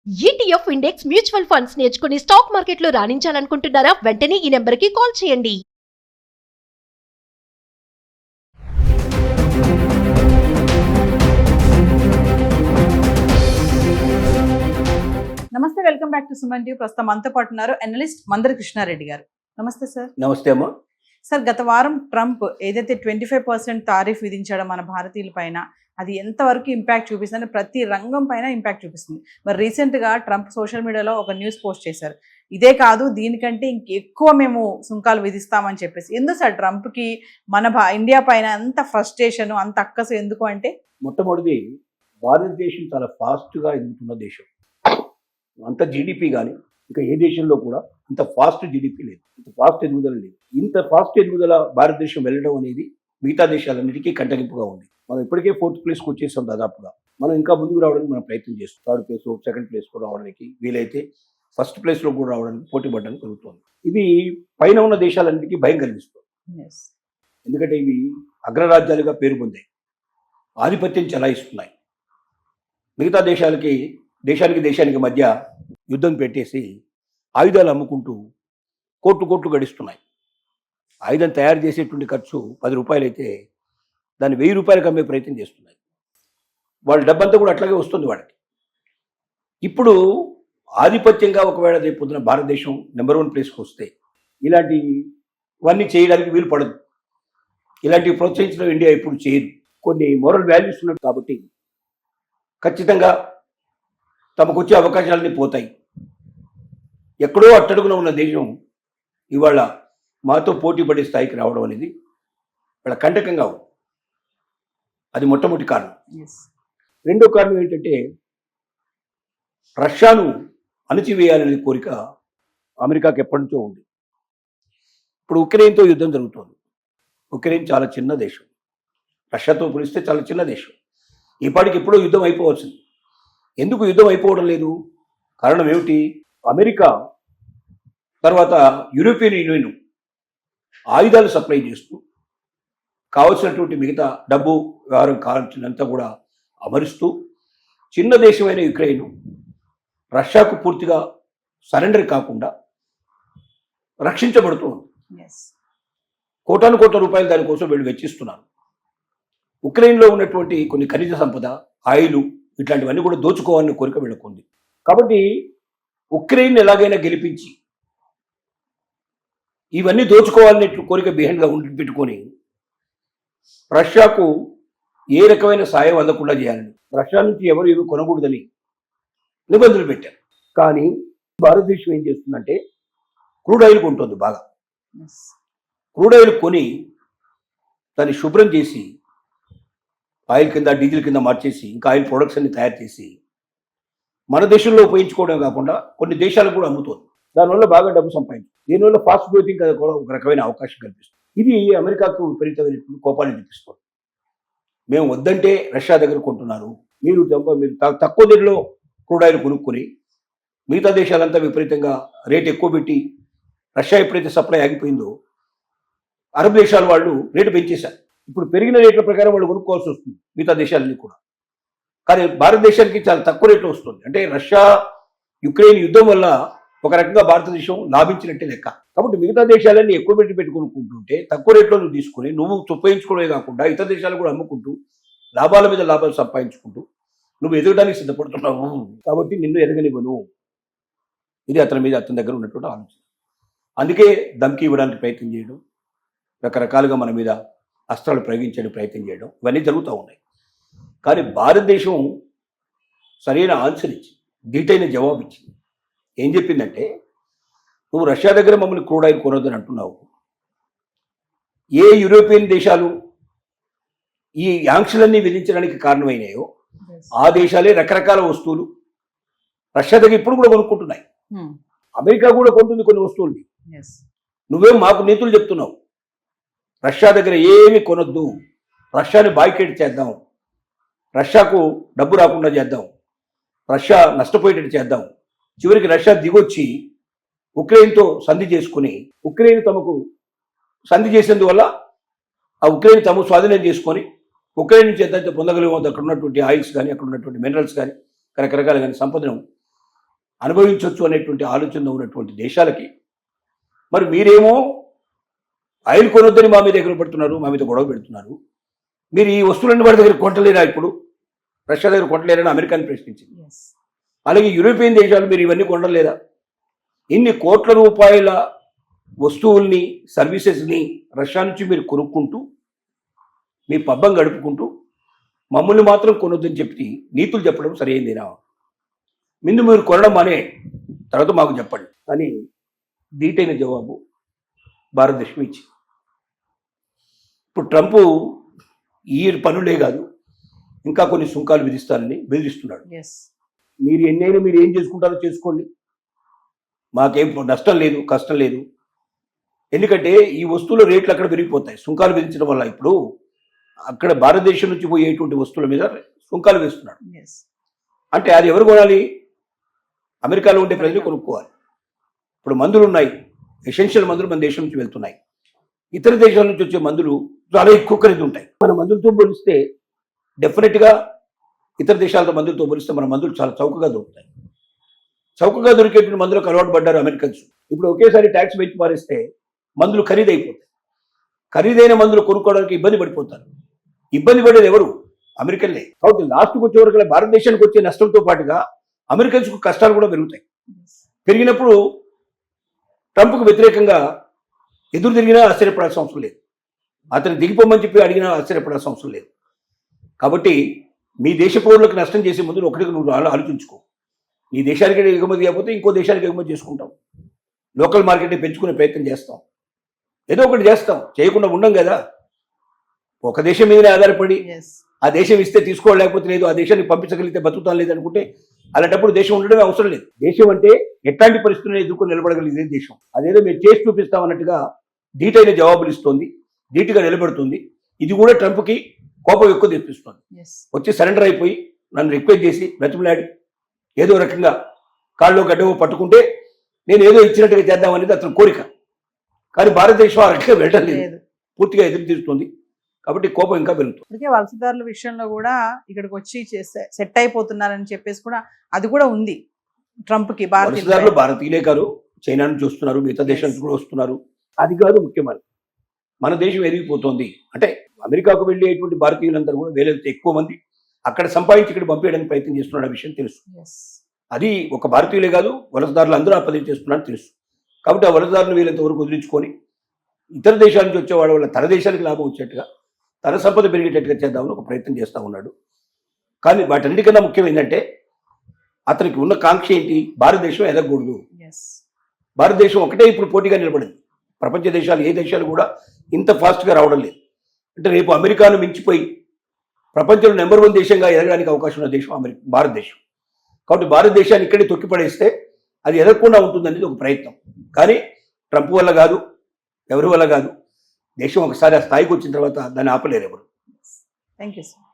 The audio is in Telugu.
ఈటీఎఫ్ ఇండెక్స్ మ్యూచువల్ ఫండ్స్ నేర్చుకుని స్టాక్ మార్కెట్లో రాణించాలనుకుంటున్నారా? వెంటనే ఈ నెంబర్కి కాల్ చేయండి. నమస్తే, welcome back to Suman TV. ప్రస్తుతం మనతో పాటు ఉన్నారు అనలిస్ట్ మందరి కృష్ణారెడ్డి గారు. నమస్తే సార్. నమస్తే అమ్మా. సార్, గత వారం ట్రంప్ ఏదైతే 25% టారిఫ్ విధించాడో మన భారతీయుల పైన, అది ఎంతవరకు ఇంపాక్ట్ చూపిస్తుంది? ప్రతి రంగం పైన ఇంపాక్ట్ చూపిస్తుంది. మరి రీసెంట్గా ట్రంప్ సోషల్ మీడియాలో ఒక న్యూస్ పోస్ట్ చేశారు. ఇదే కాదు, దీనికంటే ఇంకెక్కువ మేము సుంకాలు విధిస్తామని చెప్పేసి. ఎందుకు సార్ ట్రంప్కి మన ఇండియా పైన అంత ఫ్రస్ట్రేషన్, అంత అక్కసు ఎందుకు అంటే? మొట్టమొదటి, భారతదేశం చాలా ఫాస్ట్గా ఎదుగుతున్న దేశం. అంత జీడిపి కానీ ఇంకా ఏ దేశంలో కూడా ఇంత ఫాస్ట్ జీడిపి లేదు, ఇంత ఫాస్ట్ ఎదుగుదల లేదు. ఇంత ఫాస్ట్ ఎదుగుదల భారతదేశం వెళ్ళడం అనేది మిగతా దేశాలన్నిటికీ కంటగింపుగా ఉంది. మనం ఇప్పటికే 4th ప్లేస్కి వచ్చేసాం దాదాపుగా. మనం ఇంకా ముందుకు రావడానికి మనం ప్రయత్నం చేస్తాం. 3rd ప్లేస్, 2nd ప్లేస్కు రావడానికి, వీలైతే 1st ప్లేస్లో కూడా రావడానికి పోటీ పడడానికి జరుగుతుంది. ఇది పైన ఉన్న దేశాలన్నిటికీ భయం కలిగిస్తుంది. ఎందుకంటే ఇవి అగ్రరాజ్యాలుగా పేరు పొందాయి, ఆధిపత్యం చెలాయిస్తున్నాయి. మిగతా దేశానికి మధ్య యుద్ధం పెట్టేసి ఆయుధాలు అమ్ముకుంటూ కోట్లు గడిస్తున్నాయి. ఆయుధం తయారు చేసేటువంటి ఖర్చు 10 రూపాయలు అయితే దాన్ని 1000 రూపాయలకు అమ్మే ప్రయత్నం చేస్తున్నాయి. వాళ్ళ డబ్బంతా కూడా అట్లాగే వస్తుంది వాళ్ళకి. ఇప్పుడు ఆధిపత్యంగా ఒకవేళ రేపు పొద్దున భారతదేశం నెంబర్ 1 ప్లేస్కి వస్తే ఇలాంటివన్నీ చేయడానికి వీలు పడదు. ఇలాంటివి ప్రోత్సహించడం ఇండియా ఇప్పుడు చేయదు. కొన్ని మోరల్ వాల్యూస్ ఉన్నాయి కాబట్టి ఖచ్చితంగా తమకు వచ్చే అవకాశాలన్నీ పోతాయి. ఎక్కడో అట్టడుగున ఉన్న దేశం ఇవాళ మాతో పోటీ పడే స్థాయికి రావడం అనేది వాళ్ళ కంటకంగా ఉంది. అది మొట్టమొదటి కారణం. రెండో కారణం ఏంటంటే, రష్యాను అణచివేయాలనే కోరిక అమెరికాకి ఎప్పటి నుంచో ఉంది. ఇప్పుడు ఉక్రెయిన్తో యుద్ధం జరుగుతోంది. ఉక్రెయిన్ చాలా చిన్న దేశం, రష్యాతో పోలిస్తే చాలా చిన్న దేశం. ఈ పాటికి ఎప్పుడో యుద్ధం అయిపోవచ్చింది. ఎందుకు యుద్ధం అయిపోవడం లేదు? కారణం ఏమిటి? అమెరికా తర్వాత యూరోపియన్ యూనియన్ ఆయుధాలు సప్లై చేస్తూ కావలసినటువంటి మిగతా డబ్బు వ్యవహారం కావాల్సినంతా కూడా అమరుస్తూ చిన్న దేశమైన యుక్రెయిన్ రష్యాకు పూర్తిగా సరెండర్ కాకుండా రక్షించబడుతుంది. కోటాను రూపాయలు దానికోసం వీళ్ళు వెచ్చిస్తున్నారు. ఉక్రెయిన్లో ఉన్నటువంటి కొన్ని ఖనిజ సంపద, ఆయిలు, ఇట్లాంటివన్నీ కూడా దోచుకోవాలని కోరిక వీళ్ళకుంది. కాబట్టి ఉక్రెయిన్ ఎలాగైనా గెలిపించి ఇవన్నీ దోచుకోవాలనే కోరిక బిహైండ్గా ఉండి పెట్టుకొని రష్యాకు ఏ రకమైన సాయం అందకుండా చేయాలని, రష్యా నుంచి ఎవరు ఏమి కొనకూడదని నిబంధనలు పెట్టారు. కానీ భారతదేశం ఏం చేస్తుందంటే క్రూడ్ ఆయిల్ కొంటుంది బాగా. క్రూడ్ ఆయిల్ కొని దాన్ని శుభ్రం చేసి ఆయిల్ కింద, డీజిల్ కింద మార్చేసి ఇంకా ఆయిల్ ప్రొడక్ట్స్ అన్ని తయారు చేసి మన దేశంలో ఉపయోగించుకోవడం కాకుండా కొన్ని దేశాలకు కూడా అమ్ముతుంది. దానివల్ల బాగా డబ్బు సంపాదించింది. దీనివల్ల ఫాస్ట్ గ్రోతింగ్ కూడా ఒక రకమైన అవకాశం కల్పిస్తుంది. ఇది అమెరికాకు విపరీతమైన కోపాన్ని తెప్పిస్తుంది. మేము వద్దంటే రష్యా దగ్గర కొంటున్నారు, మీరు తక్కువ ధరలో క్రూడ్ ఆయిల్ కొనుక్కొని మిగతా దేశాలంతా విపరీతంగా రేట్ ఎక్కువ పెట్టి, రష్యా ఎప్పుడైతే సప్లై ఆగిపోయిందో అరబ్ దేశాల వాళ్ళు రేటు పెంచేశారు. ఇప్పుడు పెరిగిన రేట్ల ప్రకారం వాళ్ళు కొనుక్కోవాల్సి వస్తుంది మిగతా దేశాలన్నీ కూడా. కానీ భారతదేశానికి చాలా తక్కువ రేట్లో వస్తుంది. అంటే రష్యా యుక్రెయిన్ యుద్ధం వల్ల ఒక రకంగా భారతదేశం లాభించినట్టే లెక్క. కాబట్టి మిగతా దేశాలన్నీ ఎక్కువ పెట్టి కొనుక్కుంటుంటే తక్కువ రేట్లో నువ్వు తీసుకుని నువ్వు ఉపయోగించుకోవడమే కాకుండా ఇతర దేశాలు కూడా అమ్ముకుంటూ లాభాల మీద లాభాలు సంపాదించుకుంటూ నువ్వు ఎదగడానికి సిద్ధపడుతున్నావు. కాబట్టి నిన్ను ఎదగనివ్వను. ఇది అతని దగ్గర ఉన్నటువంటి ఆలోచన. అందుకే ధమ్కి ఇవ్వడానికి ప్రయత్నం చేయడం, రకరకాలుగా మన మీద అస్త్రాలు ప్రయోగించడానికి ప్రయత్నం చేయడం, ఇవన్నీ జరుగుతూ ఉన్నాయి. కానీ భారతదేశం సరైన ఆన్సర్ ఇచ్చింది, ధీటైన జవాబు ఇచ్చింది. ఏం చెప్పిందంటే, నువ్వు రష్యా దగ్గర మమ్మల్ని క్రూడ్ ఆయిల్ కొనొద్దని అంటున్నావు. ఏ యూరోపియన్ దేశాలు ఈ ఆంక్షలన్నీ విధించడానికి కారణమైనాయో ఆ దేశాలే రకరకాల వస్తువులు రష్యా దగ్గర ఇప్పుడు కూడా కొనుక్కుంటున్నాయి. అమెరికా కూడా కొంటుంది కొన్ని వస్తువుల్ని. నువ్వేం మాకు నీతులు చెప్తున్నావు, రష్యా దగ్గర ఏమి కొనొద్దు, రష్యాని బాయ్కాట్ చేద్దాం, రష్యాకు డబ్బు రాకుండా చేద్దాం, రష్యా నష్టపోయేటట్టు చేద్దాం. చివరికి రష్యా దిగొచ్చి ఉక్రెయిన్తో సంధి చేసుకుని, ఉక్రెయిన్ తమకు సంధి చేసేందువల్ల ఆ ఉక్రెయిన్ తమ స్వాధీనం చేసుకొని ఉక్రెయిన్ నుంచి ఎంత పొందగలిగే అక్కడ ఉన్నటువంటి ఆయిల్స్ కానీ, అక్కడ ఉన్నటువంటి మినరల్స్ కానీ, రకరకాల కానీ సంపదను అనుభవించవచ్చు అనేటువంటి ఆలోచన ఉన్నటువంటి దేశాలకి మరి మీరేమో ఆయిల్ కొనొద్దని మా మీద ఎగరపడుతున్నారు, మా మీద గొడవ పెడుతున్నారు. మీరు ఈ వస్తువులన్నీ వాడి దగ్గర కొంటలేరా? ఇప్పుడు రష్యా దగ్గర కొంటలేరని అమెరికాని ప్రశ్నించింది. ఎస్. అలాగే యూరోపియన్ దేశాలు మీరు ఇవన్నీ కొనలేదా? ఇన్ని కోట్ల రూపాయల వస్తువుల్ని, సర్వీసెస్ని రష్యా నుంచి మీరు కొనుక్కుంటూ మీ పబ్బం గడుపుకుంటూ మమ్మల్ని మాత్రం కొనొద్దని చెప్పి నీతులు చెప్పడం సరైందేనా? ముందు మీరు కొనడం అనే తర్వాత మాకు చెప్పండి అని ధీటైన జవాబు భారతదేశం ఇచ్చింది. ఇప్పుడు ట్రంప్ ఈ పనులే కాదు ఇంకా కొన్ని సుంకాలు విధిస్తానని బెదిరిస్తున్నాడు. ఎస్. మీరు ఎన్నైనా మీరు ఏం చేసుకుంటారో చేసుకోండి, మాకేం నష్టం లేదు, కష్టం లేదు. ఎందుకంటే ఈ వస్తువుల రేట్లు అక్కడ పెరిగిపోతాయి సుంకాలు విధించడం వల్ల. ఇప్పుడు అక్కడ భారతదేశం నుంచి పోయేటువంటి వస్తువుల మీద సుంకాలు వేస్తున్నాడు. ఎస్. అంటే అది ఎవరు కొనాలి? అమెరికాలో ఉండే ప్రజలు కొనుక్కోవాలి. ఇప్పుడు మందులు ఉన్నాయి, ఎసెన్షియల్ మందులు మన దేశం నుంచి వెళ్తున్నాయి. ఇతర దేశాల నుంచి వచ్చే మందులు చాలా ఎక్కువ ఖరీదు ఉంటాయి. మన మందులతో పోలిస్తే డెఫినెట్గా ఇతర దేశాలతో మందులతో పోలిస్తే మన మందులు చాలా చౌకగా దొరుకుతాయి. చౌకగా దొరికేటువంటి మందులకు అలవాటు పడ్డారు అమెరికన్స్. ఇప్పుడు ఒకేసారి ట్యాక్స్ పెంచి మారిస్తే మందులు ఖరీదైపోతాయి. ఖరీదైన మందులు కొనుక్కోవడానికి ఇబ్బంది పడిపోతారు. ఇబ్బంది పడేది ఎవరు? అమెరికన్లే. కాబట్టి లాస్ట్కి వచ్చే వరకు భారతదేశానికి వచ్చే నష్టంతో పాటుగా అమెరికన్స్కు కష్టాలు కూడా పెరుగుతాయి. పెరిగినప్పుడు ట్రంప్కు వ్యతిరేకంగా ఎదురు తిరిగినా ఆశ్చర్యపడాల్సిన అవసరం లేదు, అతను దిగిపోమని చెప్పి అడిగినా ఆశ్చర్యపడాల్సిన అవసరం లేదు. కాబట్టి మీ దేశ పౌరులకు నష్టం చేసే ముందు ఒకటికి నువ్వు ఆలోచించుకో. నీ దేశానికి ఎగుమతి కాకపోతే ఇంకో దేశానికి ఎగుమతి చేసుకుంటాం, లోకల్ మార్కెట్ని పెంచుకునే ప్రయత్నం చేస్తాం, ఏదో ఒకటి చేస్తాం, చేయకుండా ఉండం కదా. ఒక దేశం మీదనే ఆధారపడి ఎస్. ఆ దేశం ఇస్తే తీసుకోలేకపోతే లేదు, ఆ దేశానికి పంపించగలిగితే బతుకుతాం లేదనుకుంటే అలాంటప్పుడు దేశం ఉండడమే అవసరం లేదు. దేశం అంటే ఎట్లాంటి పరిస్థితులను ఎదుర్కొని నిలబడగలిగే దేశం. అదేదో మేము చేసి చూపిస్తాం అన్నట్టుగా ధీటైన జవాబులు ఇస్తుంది, ధీటుగా నిలబడుతుంది. ఇది కూడా ట్రంప్కి కోపం ఎక్కువ తెప్పిస్తుంది. ఎస్. వచ్చి సరెండర్ అయిపోయి నన్ను రిక్వెస్ట్ చేసి బ్రతిమలాడి ఏదో రకంగా కాళ్ళు గడ్డవో పట్టుకుంటే నేను ఏదో ఇచ్చినట్టుగా చేద్దామనేది అతని కోరిక. కానీ భారతదేశం ఆ రకంగా వెళ్ళడం లేదు, పూర్తిగా ఎదురు తీరుస్తుంది. కాబట్టి కోపం ఇంకా పెరుగుతుంది. అందుకే వలసదారుల విషయంలో కూడా ఇక్కడికి వచ్చి సెట్ అయిపోతున్నారని చెప్పేసి కూడా అది కూడా ఉంది ట్రంప్కి. వలసదారులు భారతీయులే కాదు, చైనా నుంచి వస్తున్నారు, మిగతా దేశాల నుంచి కూడా వస్తున్నారు. అది కాదు ముఖ్యమైన, మన దేశం ఎదిగిపోతుంది. అంటే అమెరికాకు వెళ్ళేటువంటి భారతీయులందరూ కూడా వేలంత ఎక్కువ మంది అక్కడ సంపాదించి ఇక్కడ పంపించడానికి ప్రయత్నం చేస్తున్న విషయం తెలుసు. అది ఒక భారతీయులే కాదు, వలసదారులు అందరూ ఆ పని చేస్తున్నారని తెలుసు. కాబట్టి ఆ వలసదారులు వీళ్ళంత వరకు వదిలించుకొని ఇతర దేశాల నుంచి వచ్చేవాళ్ళ వల్ల తన దేశానికి లాభం వచ్చేట్టుగా, తన సంపద పెరిగేటట్టుగా చేద్దామని ఒక ప్రయత్నం చేస్తూ ఉన్నాడు. కానీ వాటన్నిటికన్నా ముఖ్యం ఏంటంటే అతనికి ఉన్న కాంక్ష ఏంటి? భారతదేశం ఎదగకూడదు. భారతదేశం ఒకటే ఇప్పుడు పోటీగా నిలబడింది. ప్రపంచ దేశాలు ఏ దేశాలు కూడా ఇంత ఫాస్ట్గా రావడం లేదు. అంటే రేపు అమెరికాను మించిపోయి ప్రపంచంలో నెంబర్ 1 దేశంగా ఎదగడానికి అవకాశం ఉన్న దేశం భారతదేశం. కాబట్టి భారతదేశాన్ని ఇక్కడే తొక్కిపడేస్తే అది ఎదగకుండా ఉంటుందనేది ఒక ప్రయత్నం. కానీ ట్రంప్ వల్ల కాదు, ఎవరి వల్ల కాదు. దేశం ఒకసారి ఆ స్థాయికి వచ్చిన తర్వాత దాన్ని ఆపలేరు ఎవరు. Thank you sir.